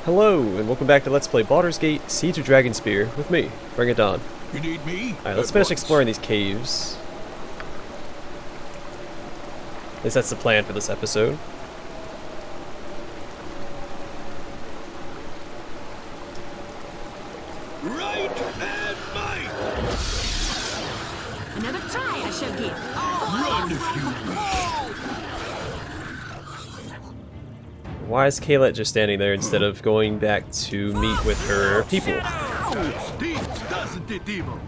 Hello, and welcome back to Let's Play Baldur's Gate Siege of Dragonspear with me, Bring It On. You need me? Alright, let's finish exploring these caves. At least that's the plan for this episode. Right and might! Another try I shall give. Run if you Why is Kaylet just standing there instead of going back to meet with her people? Stings, doesn't it, evil?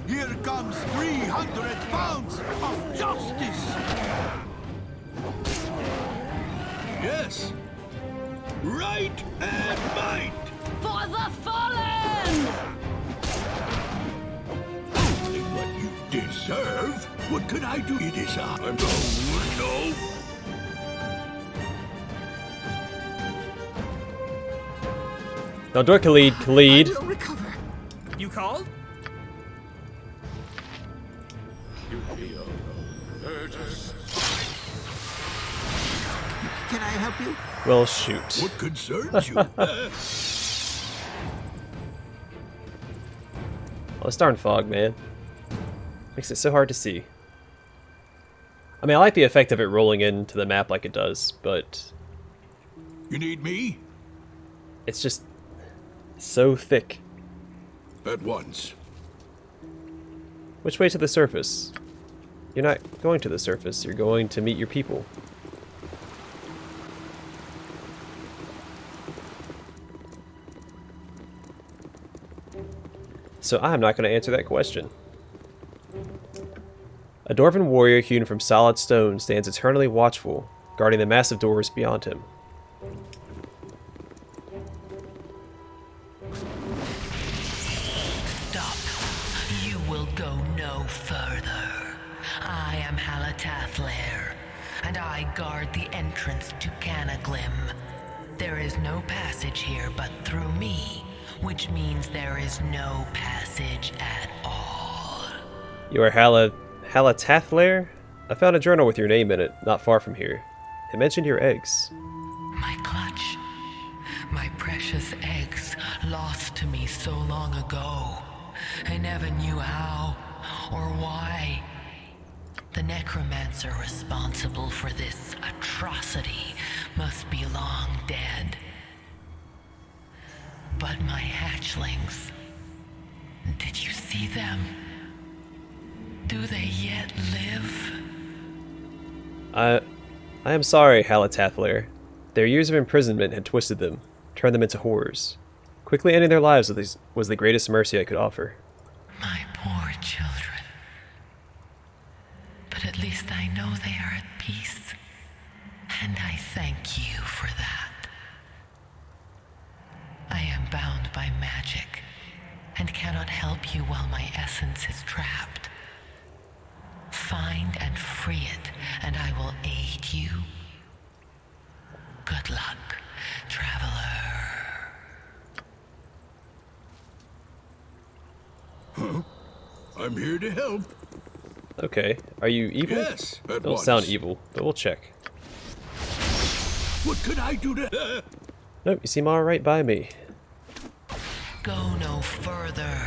Here comes 300 pounds of justice! Yes! Right and might! For the fallen! Only what you deserve? What can I do? It is I. No. Now, do it, Khalid. Khalid. I will recover. You called? Can I help you? Well, shoot. What concerns you? Oh, this darn fog, man. Makes it so hard to see. I mean, I like the effect of it rolling into the map like it does, but You need me? it's just so thick. At once. Which way to the surface? You're not going to the surface, you're going to meet your people. So I'm not going to answer that question. A dwarven warrior hewn from solid stone stands eternally watchful, guarding the massive doors beyond him. Stop. You will go no further. I am Hala, and I guard the entrance to Kanaglym. There is no passage here but through me, which means there is no passage at all. You are Hala Tathlair? I found a journal with your name in it, not far from here. It mentioned your eggs. My clutch. My precious eggs, lost to me so long ago. I never knew how or why. The necromancer responsible for this atrocity must be long dead. But my hatchlings, did you see them? Do they yet live? I am sorry, Hala Tathlair. Their years of imprisonment had twisted them, turned them into horrors. Quickly ending their lives was the greatest mercy I could offer. My poor children. But at least I know they are at peace. And I thank you for that. I am bound by magic, and cannot help you while my essence is trapped. Find and free it, and I will aid you. Good luck, traveler. I'm here to help. Okay, are you evil? Yes, at Don't once. sound evil, but we'll check. What can I do to... Nope, you seem alright by me. Go no further.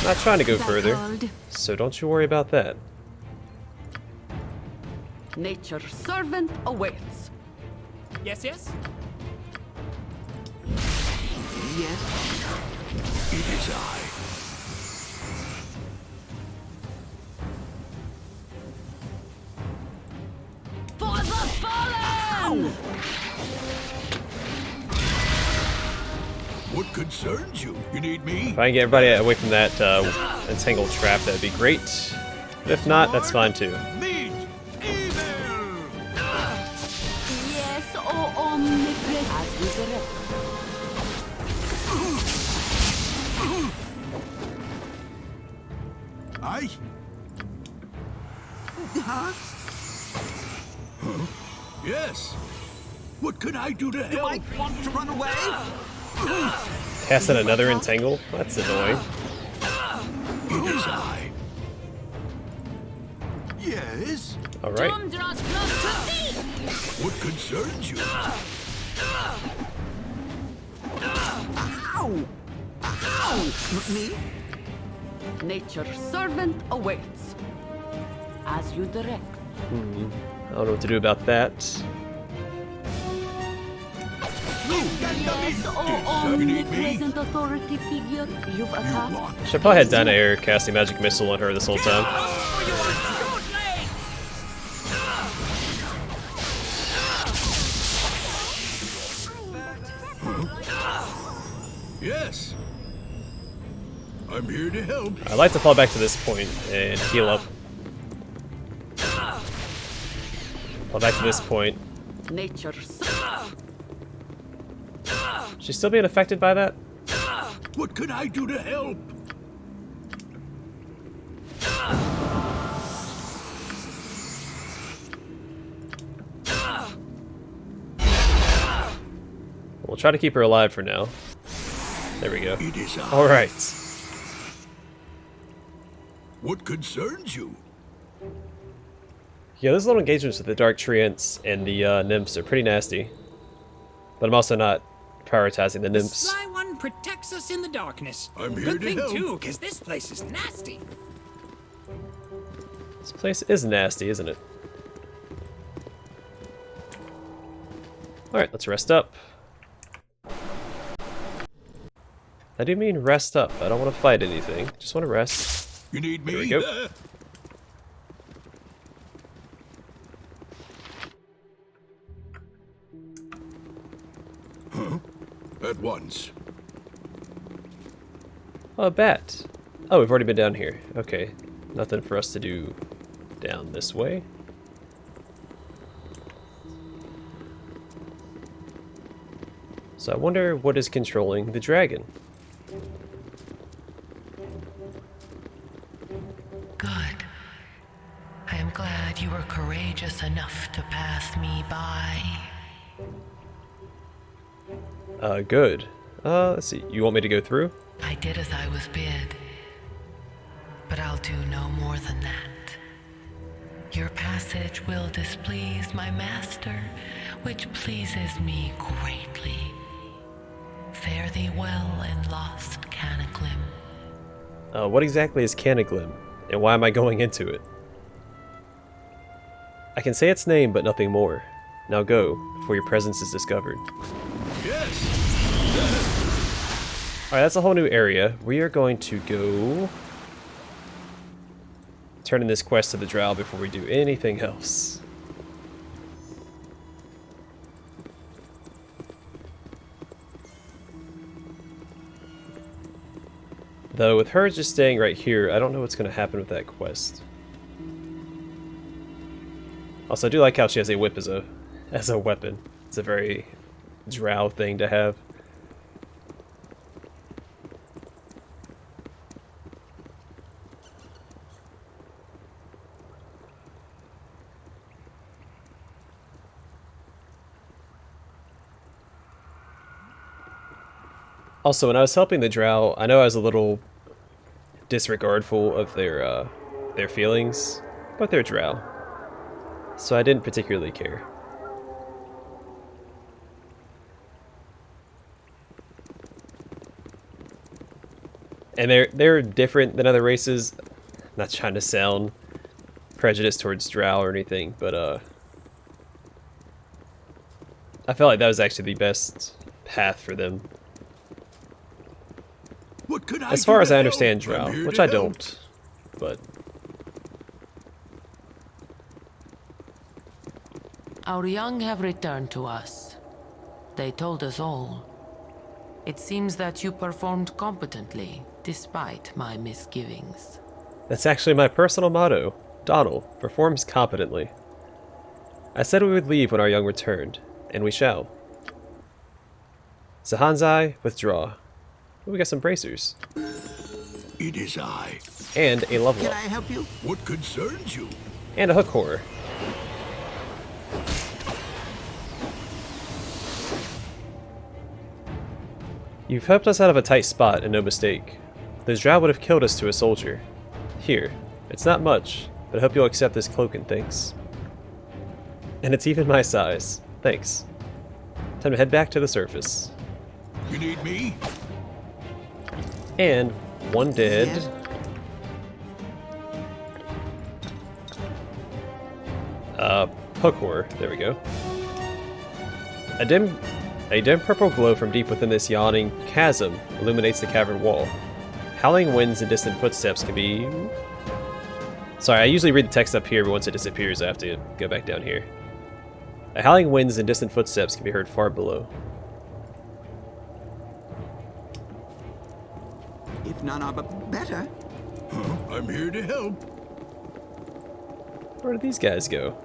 Not trying to go That further, called so don't you worry about that. Nature's servant awaits. Yes, yes? Yes. It is I. For the fallen! What concerns you? You need me? If I can get everybody away from that entangled trap, that'd be great. But if not, that's fine too. Meet evil! Yes, O omnipresent. As we direct. I? Huh? Yes. What can I do to You help? might want to run away. Cast in another entangle? That's annoying. It is I. Yes? Alright. Doom draws close to thee! What concerns you? Ow! Ow! Me? Nature's servant awaits. As you direct. I don't know what to do about that. Yes, oh You need me? omnipresent authority figure, you've attacked. Should probably had Dyna Air casting Magic Missile on her this whole time. Yes. I'm here to help. I'd like to fall back to this point and heal up. Fall back to this point. Nature's She's still being affected by that? What can I do to help? We'll try to keep her alive for now. There we go. It is I. Alright. What concerns you? Yeah, those little engagements with the Dark Treants and the Nymphs are pretty nasty. But I'm also not prioritizing the Nymphs. Sly One protects us in the darkness. I'm here Good to thing help. too, because this place is nasty. This place is nasty, isn't it? Alright, let's rest up. I do mean rest up. I don't want to fight anything. Just want to rest. You need me? Here we go. At once. Oh, a bat. Oh, we've already been down here. Okay. Nothing for us to do down this way. So I wonder what is controlling the dragon. Good. I am glad you were courageous enough to pass me by. Good. Let's see. You want me to go through? I did as I was bid, but I'll do no more than that. Your passage will displease my master, which pleases me greatly. Fare thee well in lost Kanaglym. What exactly is Kanaglym, and why am I going into it? I can say its name, but nothing more. Now go, before your presence is discovered. Yes. Alright, that's a whole new area. We are going to go turn in this quest to the drow before we do anything else. Though with her just staying right here, I don't know what's going to happen with that quest. Also, I do like how she has a whip as a weapon. It's a very drow thing to have. Also, when I was helping the drow, I know I was a little disregardful of their feelings, but they're drow, so I didn't particularly care. And they're different than other races. I'm not trying to sound prejudiced towards drow or anything, but I felt like that was actually the best path for them. What could I As do far to as I help? understand I'm drow, here which to I help. don't, but Our young have returned to us. They told us all. It seems that you performed competently, despite my misgivings. that's actually my personal motto. Donald performs competently. I said we would leave when our young returned, and we shall. Sahanzai, withdraw. Ooh, we got some bracers. It is I. And a level Can up. I help you? What concerns you? And a hook horror. You've helped us out of a tight spot, and no mistake. Those drow would have killed us to a soldier. Here, it's not much, but I hope you'll accept this cloak and thanks. And it's even my size. Thanks. Time to head back to the surface. You need me? And one dead. Yes. Hook horror. There we go. A dim purple glow from deep within this yawning chasm illuminates the cavern wall. Howling winds and distant footsteps can be... Sorry, I usually read the text up here, but once it disappears, I have to go back down here. Howling winds and distant footsteps can be heard far below. If none are better. Huh? I'm here to help. Where did these guys go?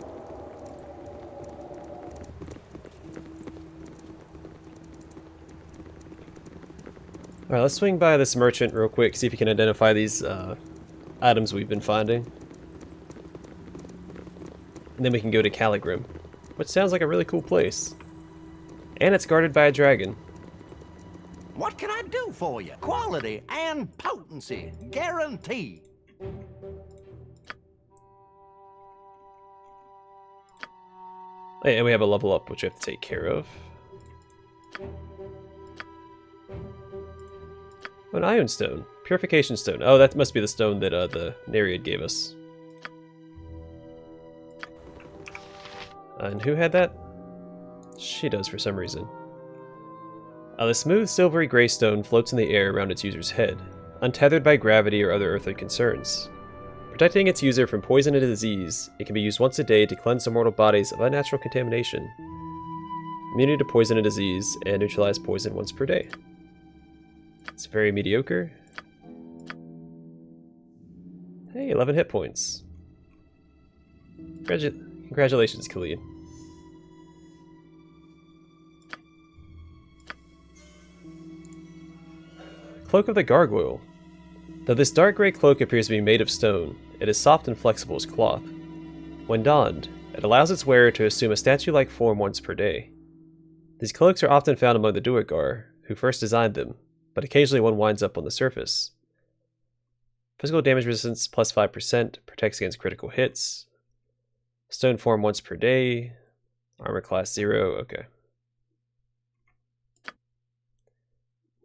Alright, let's swing by this merchant real quick, see if you can identify these items we've been finding. And then we can go to Kalagrym, which sounds like a really cool place. And it's guarded by a dragon. What can I do for you? Quality and potency, guaranteed. And we have a level up, which we have to take care of. Oh, an iron stone. Purification stone. Oh, that must be the stone that the Nereid gave us. And who had that? She does for some reason. The smooth silvery gray stone floats in the air around its user's head, untethered by gravity or other earthly concerns. Protecting its user from poison and disease, it can be used once a day to cleanse immortal bodies of unnatural contamination. Immunity to poison and disease, and neutralize poison once per day. It's very mediocre. Hey, 11 hit points. Congratulations, Khalid. Cloak of the Gargoyle. Though this dark gray cloak appears to be made of stone, it is soft and flexible as cloth. When donned, it allows its wearer to assume a statue-like form once per day. These cloaks are often found among the Duergar, who first designed them, but occasionally one winds up on the surface. Physical damage resistance plus 5%, protects against critical hits. Stone form once per day. Armor class 0, okay.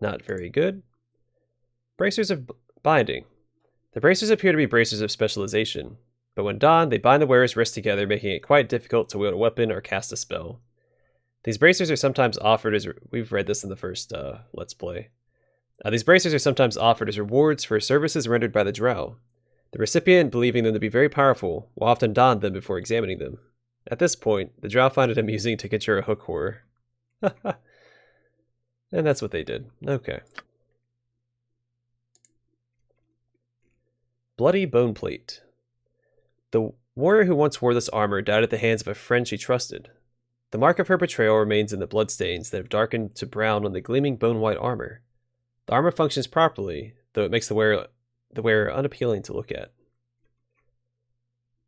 Not very good. Bracers of binding. The bracers appear to be bracers of specialization, but when donned, they bind the wearer's wrists together, making it quite difficult to wield a weapon or cast a spell. These bracers are sometimes offered as... We've read this in the first Let's Play. These bracers are sometimes offered as rewards for services rendered by the drow. The recipient, believing them to be very powerful, will often don them before examining them. At this point, the drow find it amusing to conjure a hook horror. And that's what they did. Okay. Bloody bone plate. The warrior who once wore this armor died at the hands of a friend she trusted. The mark of her betrayal remains in the bloodstains that have darkened to brown on the gleaming bone-white armor. The armor functions properly, though it makes the wearer unappealing to look at.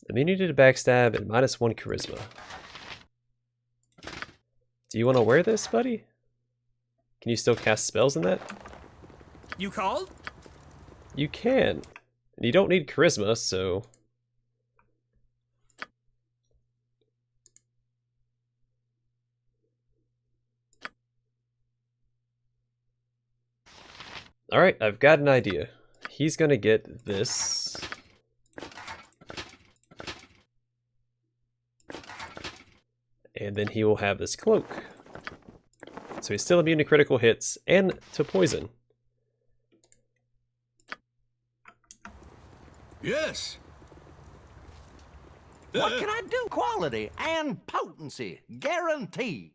Immunity to backstab and -1 charisma. Do you want to wear this, buddy? Can you still cast spells in that? You called? You can. And you don't need charisma, so... Alright, I've got an idea. He's gonna get this. And then he will have this cloak. So he's still immune to critical hits and to poison. Yes. What can I do? Quality and potency, guaranteed.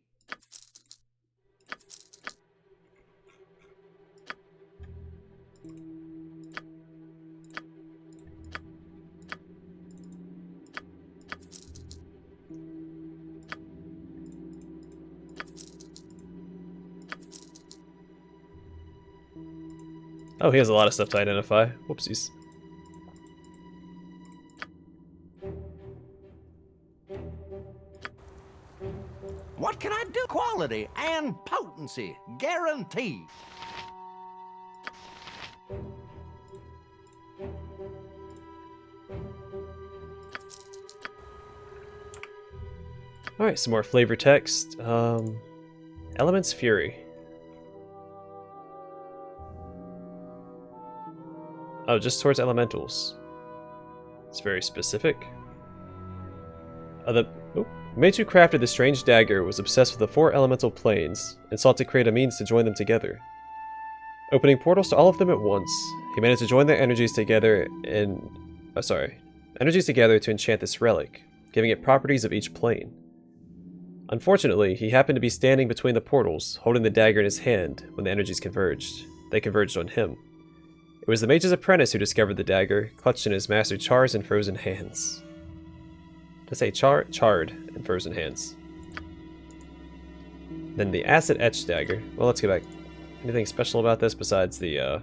Oh, he has a lot of stuff to identify. Whoopsies. What can I do? Quality and potency, guaranteed. Alright, some more flavor text. Element's Fury. Oh, just towards elementals. It's very specific. The mage who crafted the strange dagger was obsessed with the 4 elemental planes and sought to create a means to join them together. Opening portals to all of them at once, he managed to join their energies together to enchant this relic, giving it properties of each plane. Unfortunately, he happened to be standing between the portals, holding the dagger in his hand when the energies converged. They converged on him. It was the mage's apprentice who discovered the dagger, clutched in his master Char's and frozen hands. To say charred and frozen hands. Then the acid etched dagger. Well, let's go back. Anything special about this besides the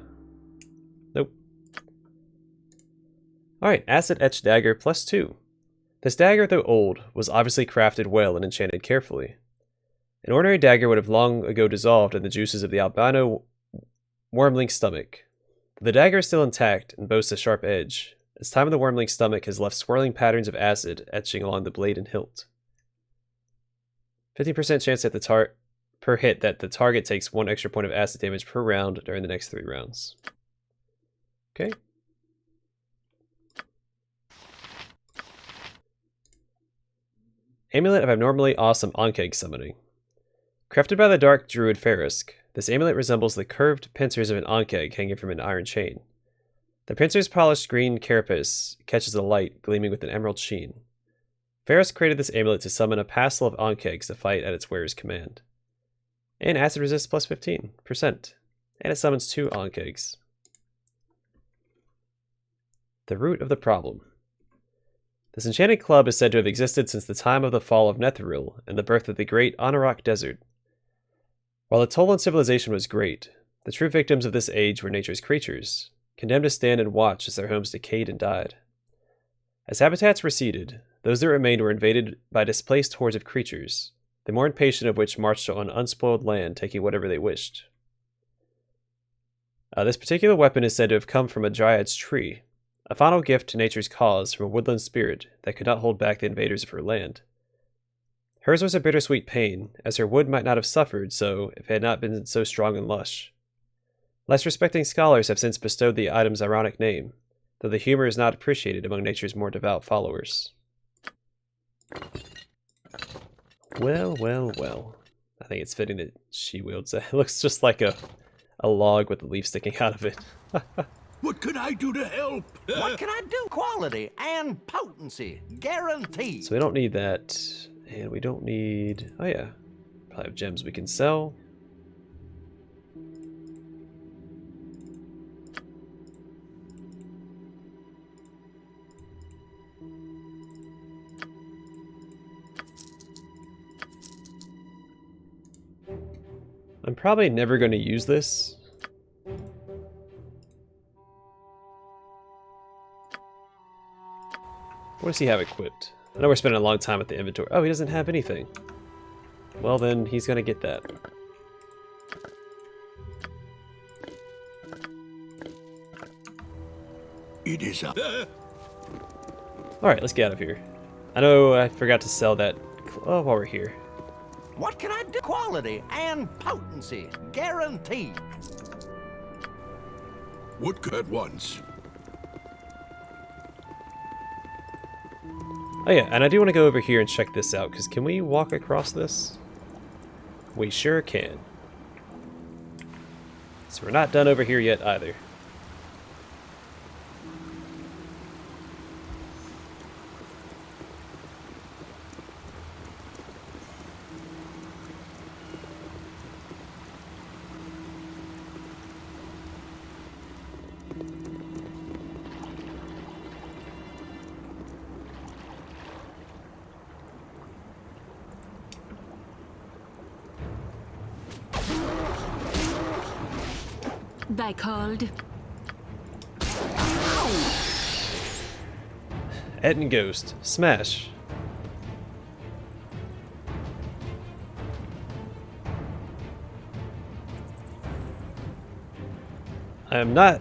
nope. Alright, acid etched dagger +2. This dagger, though old, was obviously crafted well and enchanted carefully. An ordinary dagger would have long ago dissolved in the juices of the albino wormling's stomach. The dagger is still intact and boasts a sharp edge. Its time in the wormling's stomach has left swirling patterns of acid etching along the blade and hilt. 50% chance that per hit that the target takes 1 extra point of acid damage per round during the next 3 rounds. Okay. Amulet of Abnormally Awesome Ankeg Summoning. Crafted by the Dark Druid Farisk, this amulet resembles the curved pincers of an Ankeg hanging from an iron chain. The pincer's polished green carapace catches the light, gleaming with an emerald sheen. Farisk created this amulet to summon a passel of Ankegs to fight at its wearer's command. And acid resist +15%. And it summons 2 Ankegs. The root of the problem. This enchanted club is said to have existed since the time of the fall of Netheril and the birth of the great Anauroch Desert. While the toll on civilization was great, the true victims of this age were nature's creatures, condemned to stand and watch as their homes decayed and died. As habitats receded, those that remained were invaded by displaced hordes of creatures, the more impatient of which marched on unspoiled land, taking whatever they wished. This particular weapon is said to have come from a dryad's tree, a final gift to nature's cause from a woodland spirit that could not hold back the invaders of her land. Hers was a bittersweet pain, as her wood might not have suffered so if it had not been so strong and lush. Less respecting scholars have since bestowed the item's ironic name, though the humor is not appreciated among nature's more devout followers. Well, well, well. I think it's fitting that she wields it. It looks just like a log with a leaf sticking out of it. What can I do to help? What can I do? Quality and potency, guaranteed. So we don't need that, and we don't need... Oh yeah, probably have gems we can sell. I'm probably never going to use this. What does he have equipped? I know we're spending a long time at the inventory. Oh, he doesn't have anything. Well, then he's going to get that. It is a... Alright, let's get out of here. I know I forgot to sell that while we're here. What can I do? Quality and potency, guaranteed. What could at once? Oh yeah, and I do want to go over here and check this out, because can we walk across this? We sure can. So we're not done over here yet either. Thy called. Etten Ghost. Smash. I'm not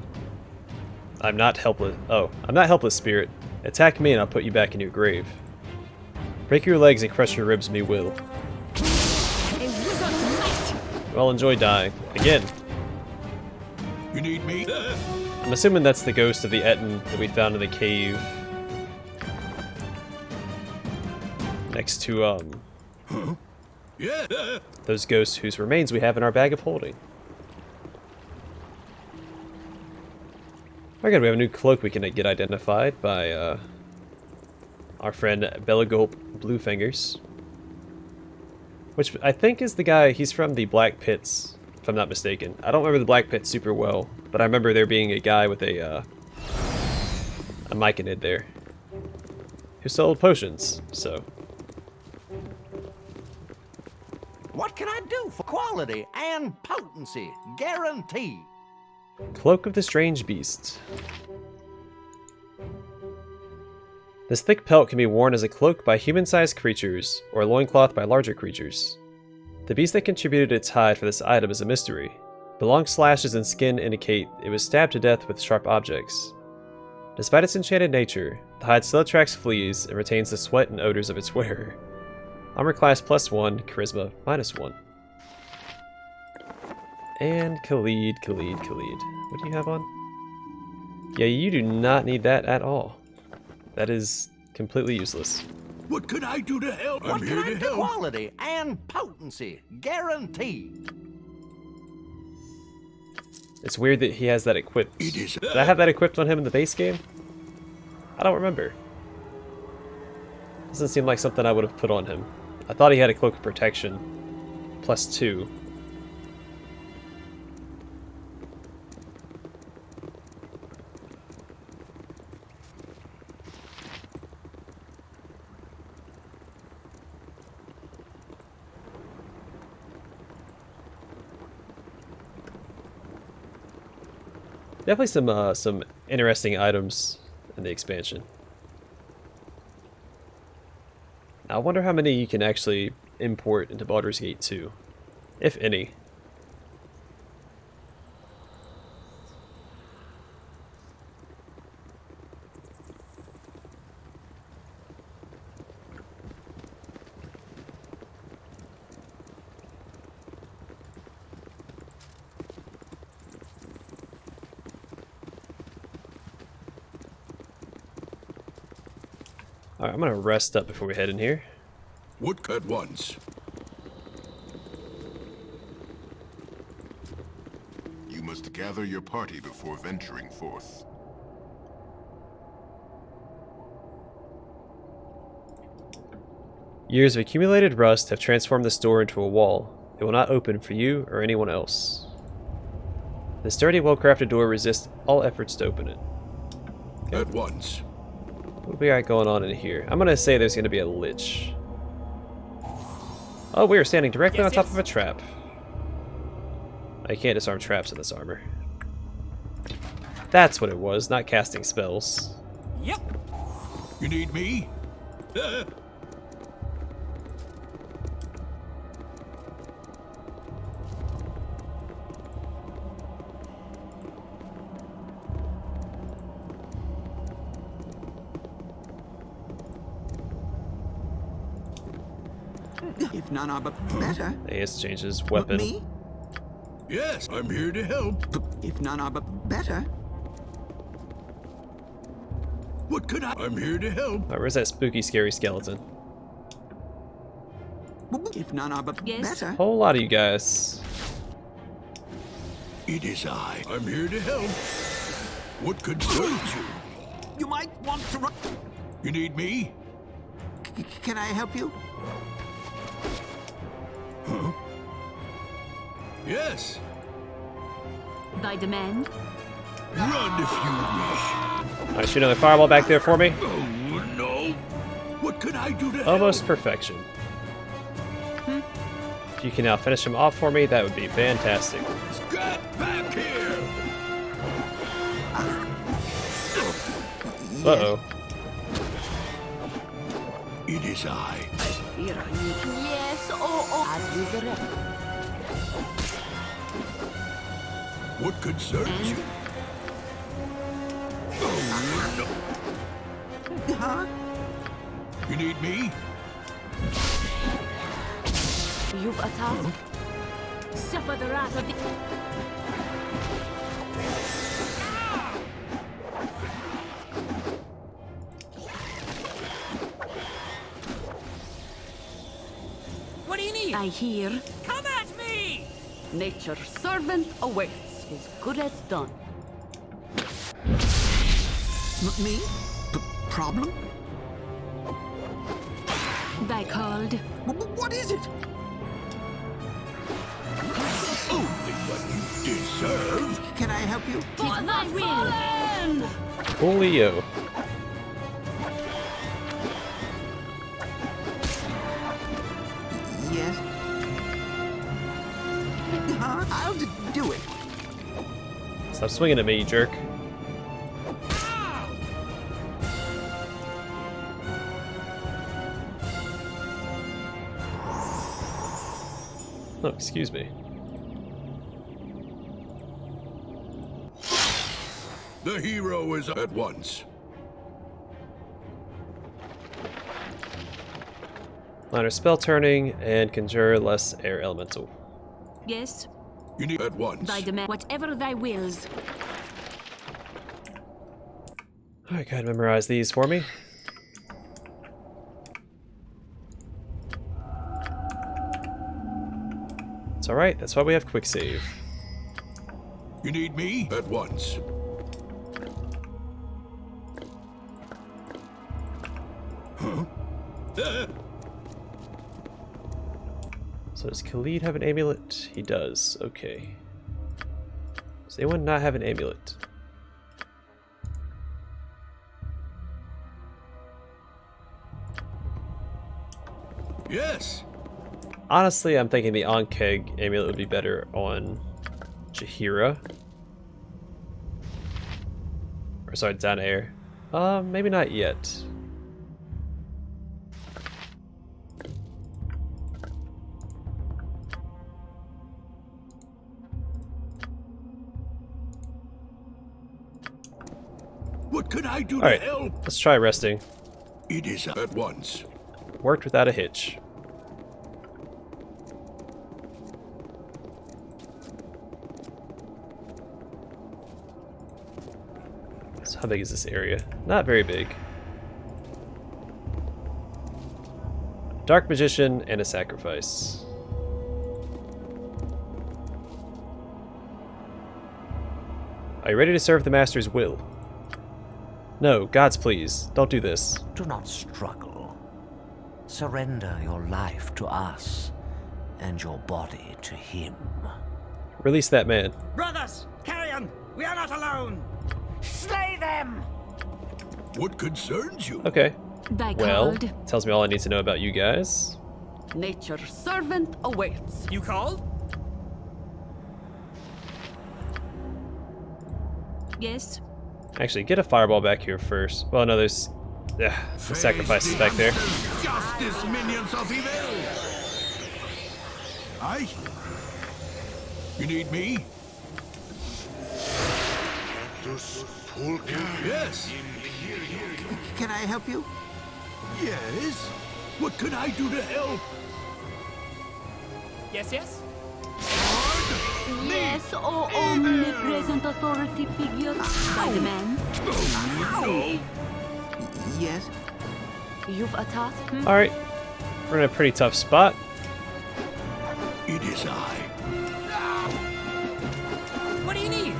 helpless. Oh, I'm not helpless, spirit. Attack me and I'll put you back in your grave. Break your legs and crush your ribs, me will. A wizard's might. Well, enjoy dying. Again. You need me? I'm assuming that's the ghost of the Etten that we found in the cave. Next to, Yeah. those ghosts whose remains we have in our bag of holding. Okay, we have a new cloak we can get identified by, our friend Belagulp Bluefingers. Which I think is the guy, he's from the Black Pits, if I'm not mistaken. I don't remember the Black Pits super well, but I remember there being a guy with a myconid there. Who sold potions, so. What can I do for quality and potency? Guaranteed. Cloak of the Strange Beast. This thick pelt can be worn as a cloak by human-sized creatures, or a loincloth by larger creatures. The beast that contributed its hide for this item is a mystery, but long slashes in skin indicate it was stabbed to death with sharp objects. Despite its enchanted nature, the hide still attracts fleas and retains the sweat and odors of its wearer. Armor class +1, charisma -1. And Khalid. What do you have on? Yeah, you do not need that at all. That is completely useless. What can I do to help? What I'm can here I to do? help. Quality and potency. Guaranteed. It's weird that he has that equipped. It is. Did I have that equipped on him in the base game? I don't remember. Doesn't seem like something I would have put on him. I thought he had a cloak of protection. +2. Definitely some interesting items in the expansion. I wonder how many you can actually import into Baldur's Gate 2, if any. Alright, I'm gonna rest up before we head in here. Woodcut once. You must gather your party before venturing forth. Years of accumulated rust have transformed this door into a wall. It will not open for you or anyone else. The sturdy, well-crafted door resists all efforts to open it. At once. What do we got going on in here? I'm gonna say there's gonna be a lich. Oh, we are standing directly on top of a trap. I can't disarm traps in this armor. That's what it was, not casting spells. Yep. You need me? If none are better. He has to change his weapon. Me? Yes, I'm here to help. If none are better. What could I? I'm here to help. Alright, where's that spooky, scary skeleton? If none are Yes? better. Whole lot of you guys. It is I. I'm here to help. What could serve you? You might want to run. You need me? Can I help you? Huh? Yes. Thy demand? Run if you wish. Alright, shoot another fireball back there for me. Oh, no. What could I do to help? Almost perfection. If you can now finish him off for me, that would be fantastic. Get back here! Uh-oh. It is I. Yes, I'll do the rest. What concerns you? Oh, Huh? no. You need me? You've a task. Suffer the wrath of the... What do you need? I hear. Come at me! Nature's servant awaits. His good as done. Me? Problem? Thy called. What is it? Only what you deserve. Can I help you? For thy will. Coolio. Yes. I'll do it. Stop swinging at me, you jerk. Oh, excuse me. The hero is at once. Minor spell turning and conjure less air elemental. Yes. You need at once. Thy demand. Whatever thy wills. Alright, go ahead and memorize these for me. It's alright, that's why we have quick save. You need me at once. Huh? So does Khalid have an amulet? He does, okay. Does anyone not have an amulet? Yes. Honestly, I'm thinking the Ankeg amulet would be better on Jaheira. Or sorry, Danair. Maybe not yet. What can I do Alright, to help? let's try resting. It is at once. Worked without a hitch. So how big is this area? Not very big. Dark Magician and a sacrifice. Are you ready to serve the Master's will? No, gods please, don't do this. Do not struggle. Surrender your life to us, and your body to him. Release that man. Brothers, carrion! We are not alone! Slay them! What concerns you? Okay. Thy Well, called. tells me all I need to know about you guys. Nature's servant awaits. You called? Yes. Actually, get a fireball back here first. Well, no, there's sacrifices back there. Justice, minions of evil! Aye? You need me? Yes. Can I help you? Yes? What can I do to help? Yes, yes? Yes, oh omnipresent authority figure. Thy demand. No. Yes. You've a task. Alright. We're in a pretty tough spot. It is I. What do you need?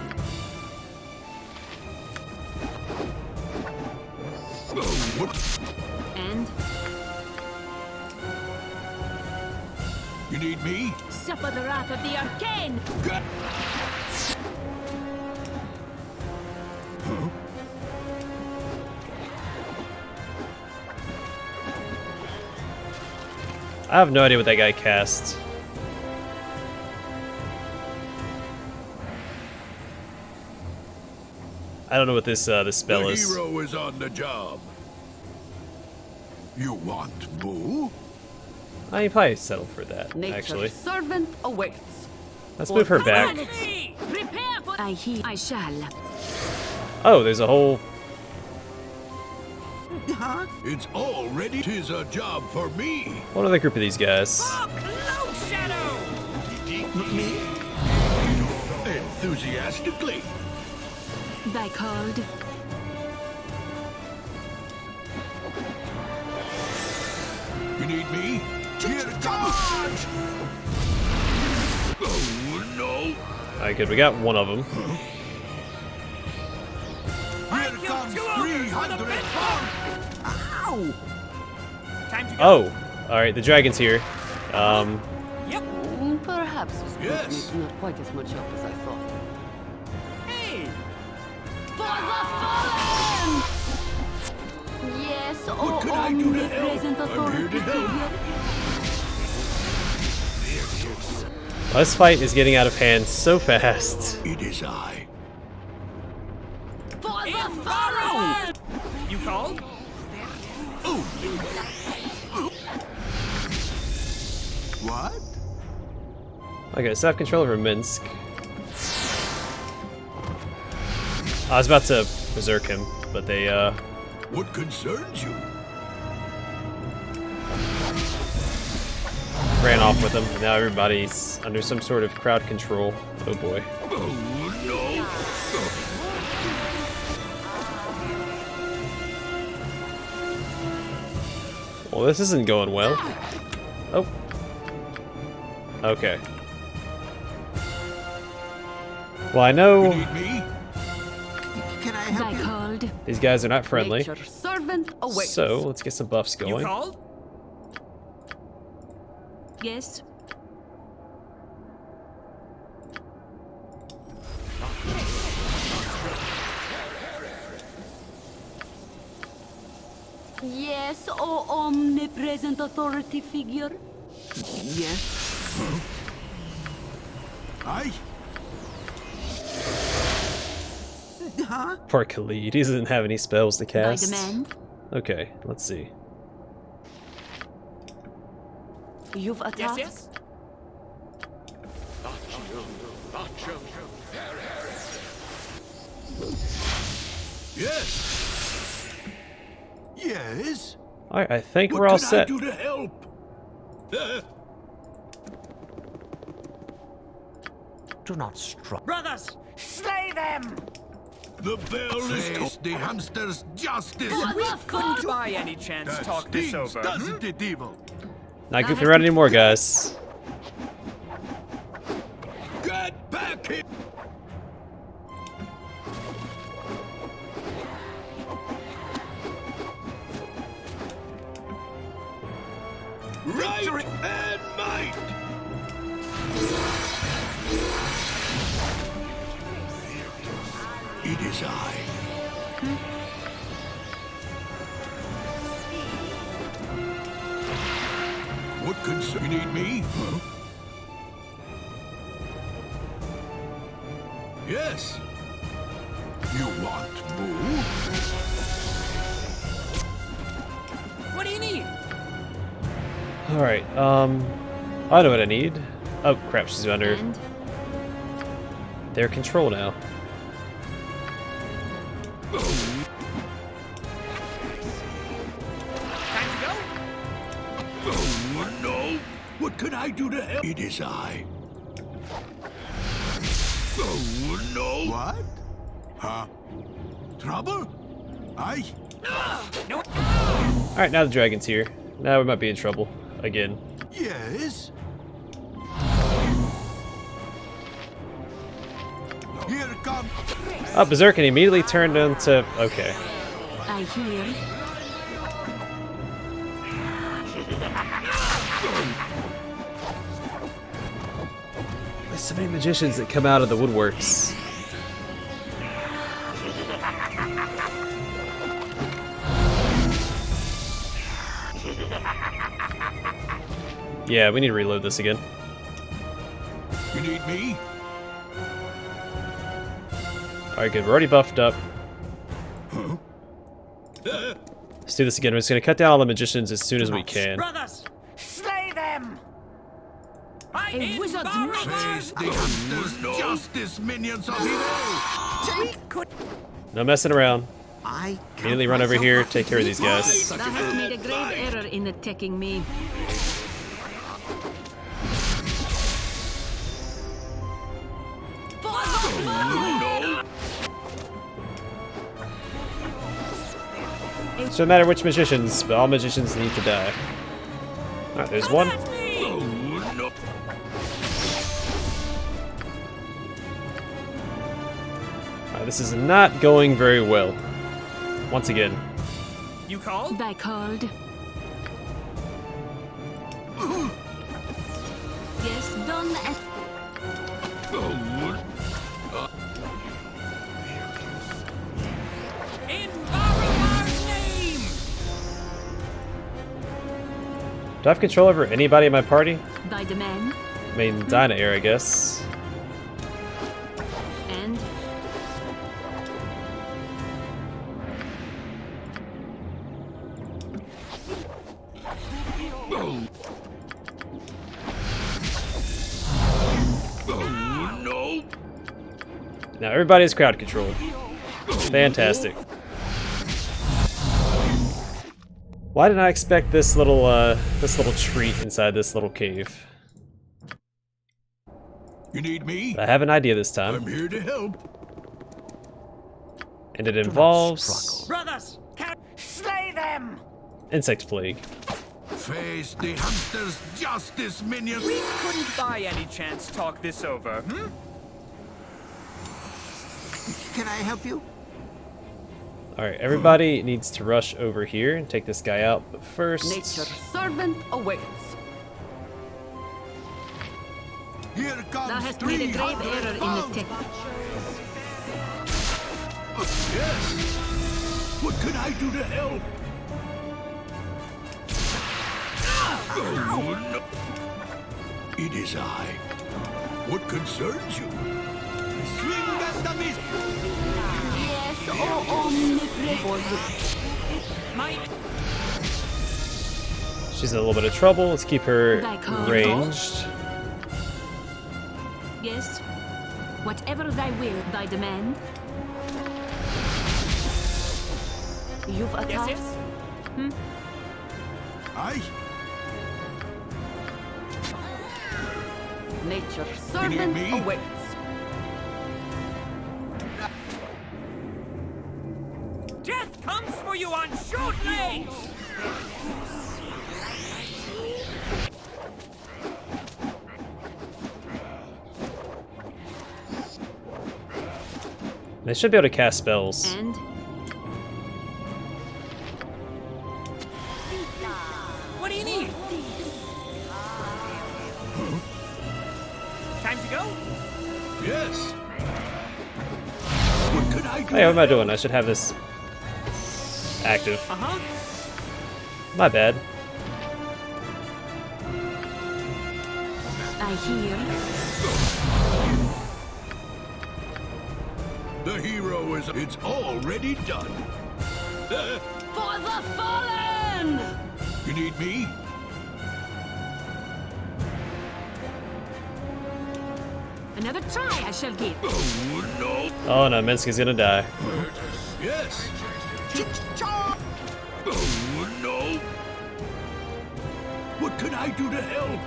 Oh, what? And You need me? suffer the wrath of the arcane. I have no idea what that guy cast. I don't know what this spell The is. hero is on the job. You want boo? I can probably settle for that, Nature's actually. servant awaits. Let's move her back. Prepare for. I hear. I shall. Oh, there's a whole... It's already. 'Tis a job for me. One other group of these guys. Oh, closer! Me? Enthusiastically. Thy called. You need me? Here comes! Oh, no. Alright, good. We got one of them. Here comes 300 Ow! Time to go. Oh! Alright, the dragon's here. Yep. Perhaps this Yes. needs not quite as much help as I thought. Hey! For the fallen! Yes, What can I do to help? omnipresent I'm here authority to help. figure. This fight is getting out of hand so fast. It is I. For the In fallen! You called? What? Okay, so I have control over Minsk. I was about to berserk him, but they What concerns you? ran off with him, and now everybody's under some sort of crowd control. Oh boy. Oh, no. Well, this isn't going well. Oh. Okay. Well, I You know need me? Can I help Thy you? called. these guys are not friendly, Nature's servant awaits. so let's get some buffs You going. called? Yes. Yes, O omnipresent authority figure. Yes. I? Huh? Poor Khalid, he doesn't have any spells to Thy cast. demand. Okay, let's see. You've Yes, attacked. yes. Yes. Yes? Alright, I think What we're all can I set. do to help? Do not strike. Brothers, slay them! The bell is told. The hamster's justice. We couldn't by any chance talk this over. Doesn't it, evil? Not goofing around anymore, guys. Get back here! Right and might! It is I. What concern? You need me? Huh? Yes. You want more? What do you need? Alright, I know what I need. Oh crap, she's under And their control now. Time to go? Oh, no! What can I do to help? It is I. Oh, no! What? Huh? Trouble? I? No. Alright, now the dragon's here. Now we might be in trouble. Again. Yes? Here comes... Oh, Berserk, and he immediately turned into... Okay. I hear. There's so many magicians that come out of the woodworks. Yeah, we need to reload this again. You need me? Alright, good. We're already buffed up. Let's do this again. We're just going to cut down all the magicians as soon as we can. Brothers, slay them! A wizard's Face the hamster's justice, minions of evil! No messing around. I Immediately run over here, take care of these guys. Thou hast made a grave error in attacking me. So no matter which magicians, but all magicians need to die. Alright, there's one. Alright, this is not going very well. Once again. You called? I called. Yes, done. In Barumar's name! Do I have control over anybody in my party? By demand. I mean, Dinah here, I guess. And Now everybody's crowd controlled. Fantastic. Why did I expect this little treat inside this little cave? You need me? But I have an idea this time, I'm here to help. and it involves Brothers, slay them! insect plague. Face the hamster's justice, minion. We couldn't by any chance talk this over, hmm? Can I help you? Alright, everybody needs to rush over here and take this guy out, but first... nature's servant awaits. Here comes Thou hast made a grave error in the tech. Yes. What can I do to help? Oh, no. It is I. What concerns you? Swing at the mist. Yes, oh omnipresent. She's in a little bit of trouble. Let's keep her Thy call. ranged. Yes, whatever thy will, thy demand. You've a Yes, task. yes. Aye. Nature's need servant me? awaits. Death comes for you on short legs! They should be able to cast spells. And What do you need? Time to go? Yes. What can I do? Hey, what am I doing? I should have this active. Uh-huh. My bad. I hear. The hero is. It's already done. For the fallen! You need me? Another try I shall give. Oh no. Oh no, Minsky's gonna die. Yes. Oh no. What can I do to help?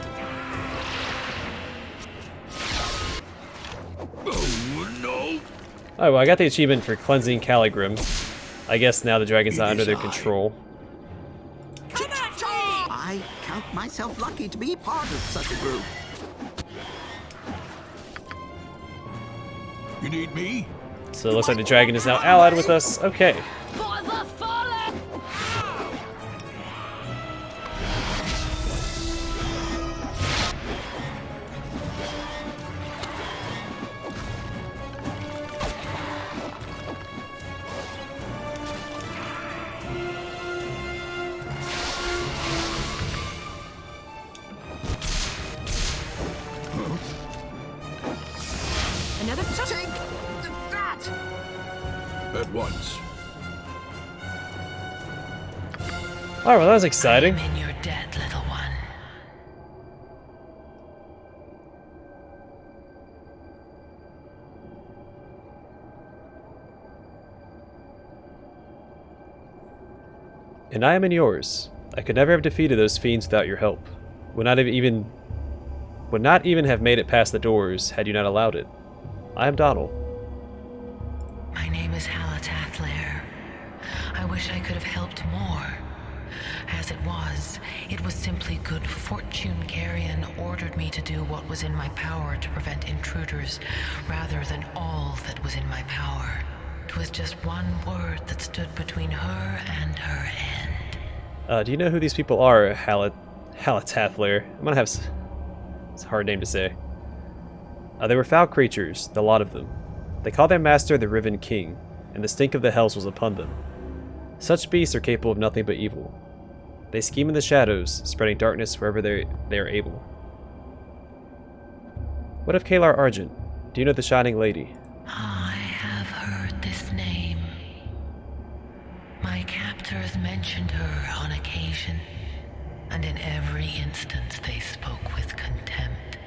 Oh no. Oh, well, I got the achievement for cleansing Kalagrim. I guess now the dragon's not under their control. I count myself lucky to be part of such a group. You need me? So it looks like the dragon is now allied with us. Okay. For the fallen! Another try. At once. Alright, well that was exciting. I'm in your debt, little one. And I am in yours. I could never have defeated those fiends without your help. Would not even have made it past the doors had you not allowed it. I am Donald. My name is Hala Tathler. I wish I could have helped more. As it was simply good fortune Carrion ordered me to do what was in my power to prevent intruders, rather than all that was in my power. It was just one word that stood between her and her end. Do you know who these people are, Hala Tathler? I'm gonna have... It's a hard name to say. They were foul creatures, the lot of them. They called their master the Riven King, and the stink of the hells was upon them. Such beasts are capable of nothing but evil. They scheme in the shadows, spreading darkness wherever they are able. What of Kalar Argent? Do you know the Shining Lady? I have heard this name. My captors mentioned her on occasion, and in every instance they spoke with contempt.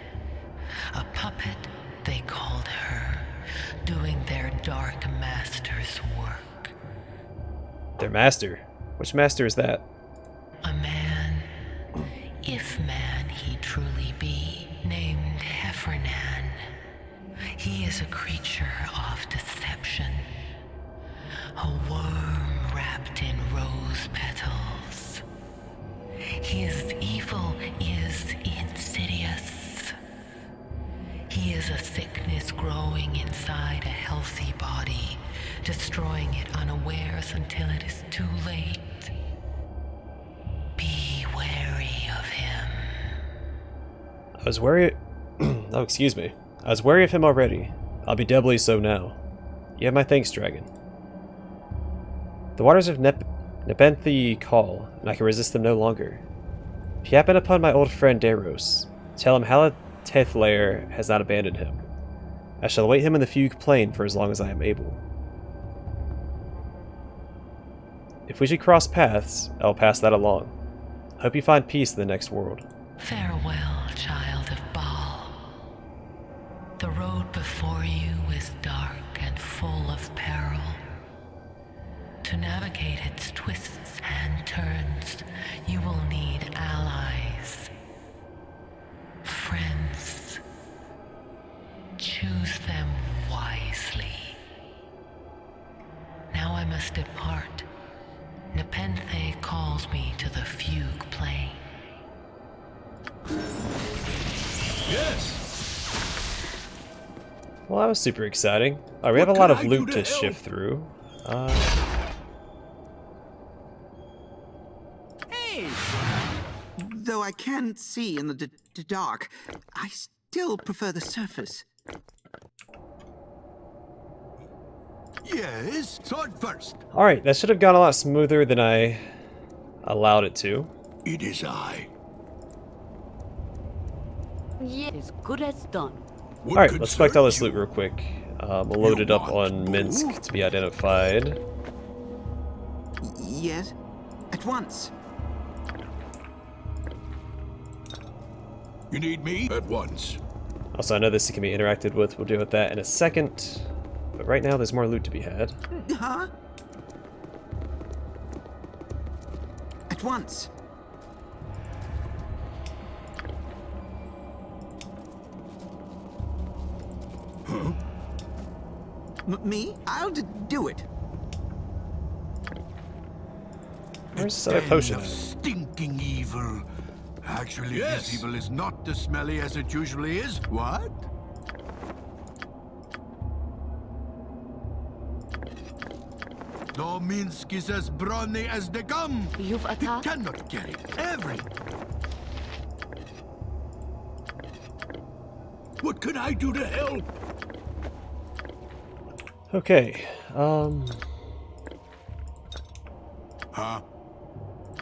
A puppet, they called her, doing their dark master's work. Their master? Which master is that? A man, if man he truly be, named Heffernan. He is a creature of deception, a worm wrapped in rose petals. His evil is insidious. He is a sickness growing inside a healthy body, destroying it unawares until it is too late. Be wary of him. I was wary... oh, excuse me. I was wary of him already. I'll be doubly so now. You have my thanks, dragon. The waters of Nepenthe call, and I can resist them no longer. If you happen upon my old friend Daros, tell him Hala Tathler has not abandoned him. I shall await him in the Fugue Plain for as long as I am able. If we should cross paths, I will pass that along. I hope you find peace in the next world. Farewell, child of Baal. The road before you is dark and full of peril. To navigate its twists and turns, you will need allies, friends. Choose them wisely. Now I must depart. Nepenthe calls me to the Fugue Plain. Yes. Well, that was super exciting. We have a lot of loot to shift through. Hey! Though I can see in the dark, I still prefer the surface. Yes, sword first. Alright, that should have gone a lot smoother than I allowed it to. It is I. Yeah, as good as done. Alright, let's collect all this loot real quick. We'll load it up on Minsk to be identified. Yes, at once. You need me? At once. Also, I know this can be interacted with. We'll deal with that in a second. But right now, there's more loot to be had. Huh? At once. Huh? Me? I'll do it. Where's the potion? Of stinking evil. Actually, this evil is not as smelly as it usually is. What? No Minsk is as brawny as the gum. You've You attacked? cannot get it. What can I do to help? Okay, Huh?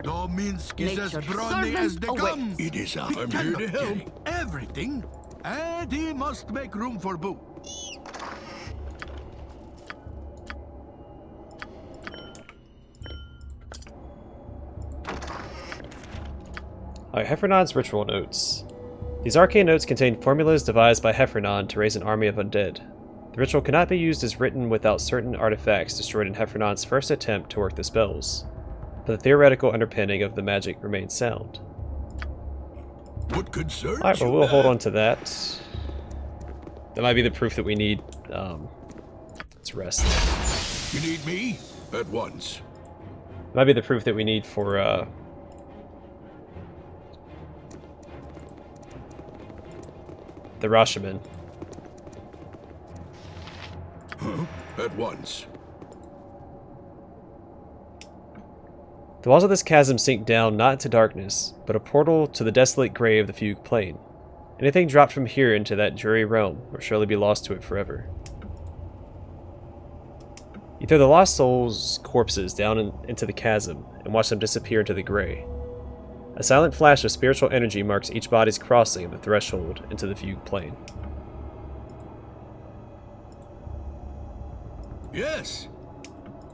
No Minsk is as Nature's brawny as the servant gum. It is I. I'm here to help. Everything. And he must make room for Boo. Alright, Heffernan's ritual notes. These arcane notes contain formulas devised by Heffernan to raise an army of undead. The ritual cannot be used as written without certain artifacts destroyed in Heffernan's first attempt to work the spells, but the theoretical underpinning of the magic remains sound. What concerns Alright, well, you? we'll hold on to that. That might be the proof that we need. Let's its rest. You need me? At once. Might be the proof that we need for the Rashomon. Huh? At once. The walls of this chasm sink down not into darkness, but a portal to the desolate grave of the Fugue Plain. Anything dropped from here into that dreary realm will surely be lost to it forever. You throw the lost souls' corpses down into the chasm and watch them disappear into the gray. A silent flash of spiritual energy marks each body's crossing of the threshold into the Fugue Plain. Yes.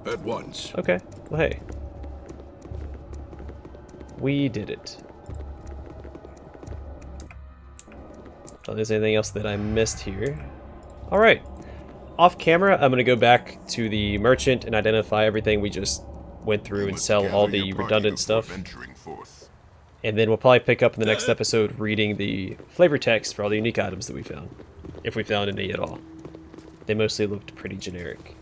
At once. Okay, well hey. We did it. Oh, there's anything else that I missed here? Alright. Off camera, I'm going to go back to the merchant and identify everything we just went through and sell all the redundant stuff. And then we'll probably pick up in the next episode reading the flavor text for all the unique items that we found. If we found any at all. They mostly looked pretty generic.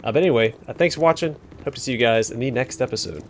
But anyway, thanks for watching. Hope to see you guys in the next episode.